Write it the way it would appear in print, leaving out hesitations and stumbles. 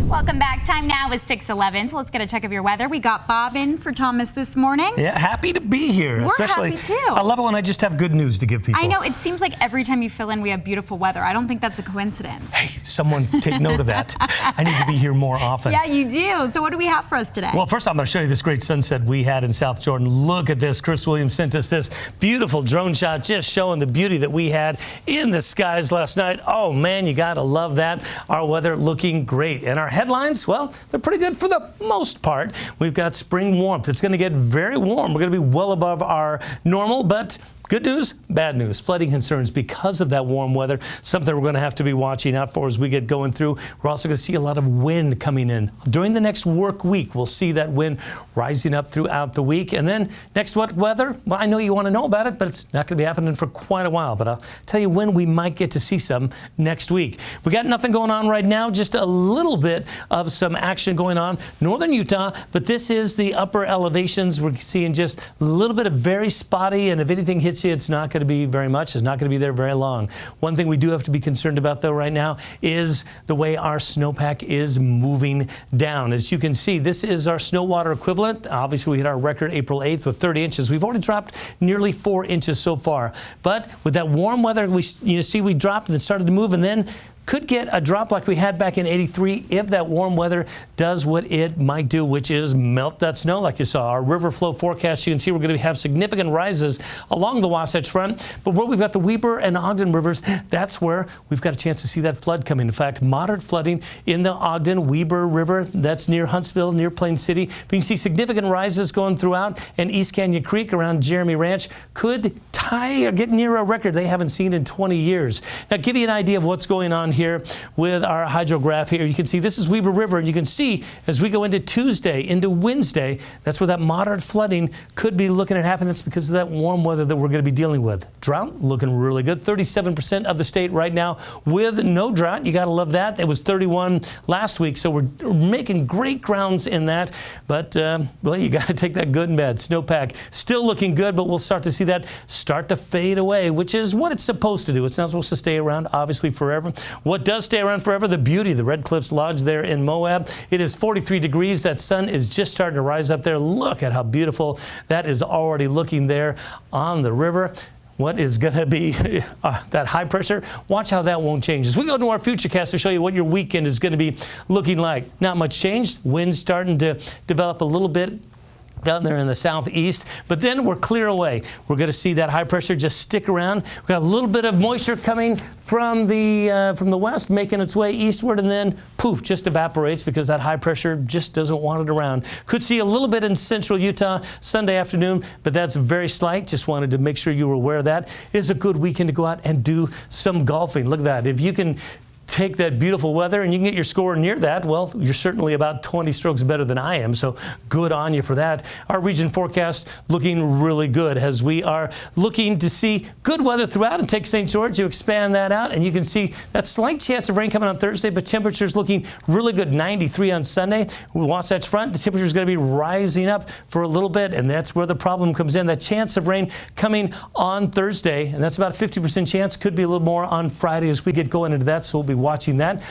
Welcome back. Time now is 6:11, so let's get a check of your weather. We got Bob in for Thomas this morning. Yeah, happy to be here. We're especially, happy too. I love it when I just have good news to give people. I know, it seems like every time you fill in, we have beautiful weather. I don't think that's a coincidence. Hey, someone take note of that. I need to be here more often. Yeah, you do. So what do we have for us today? Well, first I'm going to show you this great sunset we had in South Jordan. Look at this. Chris Williams sent us this beautiful drone shot just showing the beauty that we had in the skies last night. Oh, man, you got to love that. Our weather looking great. And our headlines, well, they're pretty good for the most part. We've got spring warmth. It's going to get very warm. We're going to be well above our normal, but good news, bad news. Flooding concerns because of that warm weather. Something we're going to have to be watching out for as we get going through. We're also going to see a lot of wind coming in. During the next work week, we'll see that wind rising up throughout the week. And then next what weather? Well, I know you want to know about it, but it's not going to be happening for quite a while. But I'll tell you when we might get to see some next week. We got nothing going on right now, just a little bit of some action going on. Northern Utah, but this is the upper elevations. We're seeing just a little bit of very spotty, and if anything hits you, it's not going to be very much. It's not going to be there very long. One thing we do have to be concerned about, though, right now is the way our snowpack is moving down. As you can see, this is our snow water equivalent. Obviously, we hit our record April 8th with 30 inches. We've already dropped nearly 4 inches so far. But with that warm weather, we dropped and it started to move, and then could get a drop like we had back in '83 if that warm weather does what it might do, which is melt that snow like you saw. Our river flow forecast, you can see we're going to have significant rises along the Wasatch Front. But where we've got the Weber and Ogden rivers, that's where we've got a chance to see that flood coming. In fact, moderate flooding in the Ogden-Weber River. That's near Huntsville, near Plain City. But you can see significant rises going throughout, and East Canyon Creek around Jeremy Ranch could tie or get near a record they haven't seen in 20 years. Now, give you an idea of what's going on here with our hydrograph here. You can see this is Weber River, and you can see as we go into Tuesday, into Wednesday, that's where that moderate flooding could be looking at happening. That's because of that warm weather that we're going to be dealing with. Drought looking really good. 37% of the state right now with no drought. You got to love that. It was 31 last week, so we're making great grounds in that. But, well, you got to take that good and bad. Snowpack still looking good, but we'll start to see that start to fade away, which is what it's supposed to do. It's not supposed to stay around, obviously, forever. What does stay around forever? The beauty, the Red Cliffs Lodge there in Moab. It is 43 degrees. That sun is just starting to rise up there. Look at how beautiful that is already looking there on the river. What is going to be that high pressure? Watch how that won't change. As we go to our FUTURECAST to show you what your weekend is going to be looking like. Not much change. Winds starting to develop a little bit down there in the southeast, but then we're clear away. We're going to see that high pressure just stick around. We've got a little bit of moisture coming from the west, making its way eastward, and then poof, just evaporates because that high pressure just doesn't want it around. Could see a little bit in central Utah Sunday afternoon, but that's very slight. Just wanted to make sure you were aware of that. It is a good weekend to go out and do some golfing. Look at that. If you can take that beautiful weather and you can get your score near that, well, you're certainly about 20 strokes better than I am, so good on you for that. Our region forecast looking really good as we are looking to see good weather throughout. And take St. George, you expand that out, and you can see that slight chance of rain coming on Thursday, but temperatures looking really good. 93 on Sunday. Wasatch Front, the temperature is going to be rising up for a little bit, and that's where the problem comes in. That chance of rain coming on Thursday, and that's about a 50% chance. Could be a little more on Friday as we get going into that, so we'll be watching that.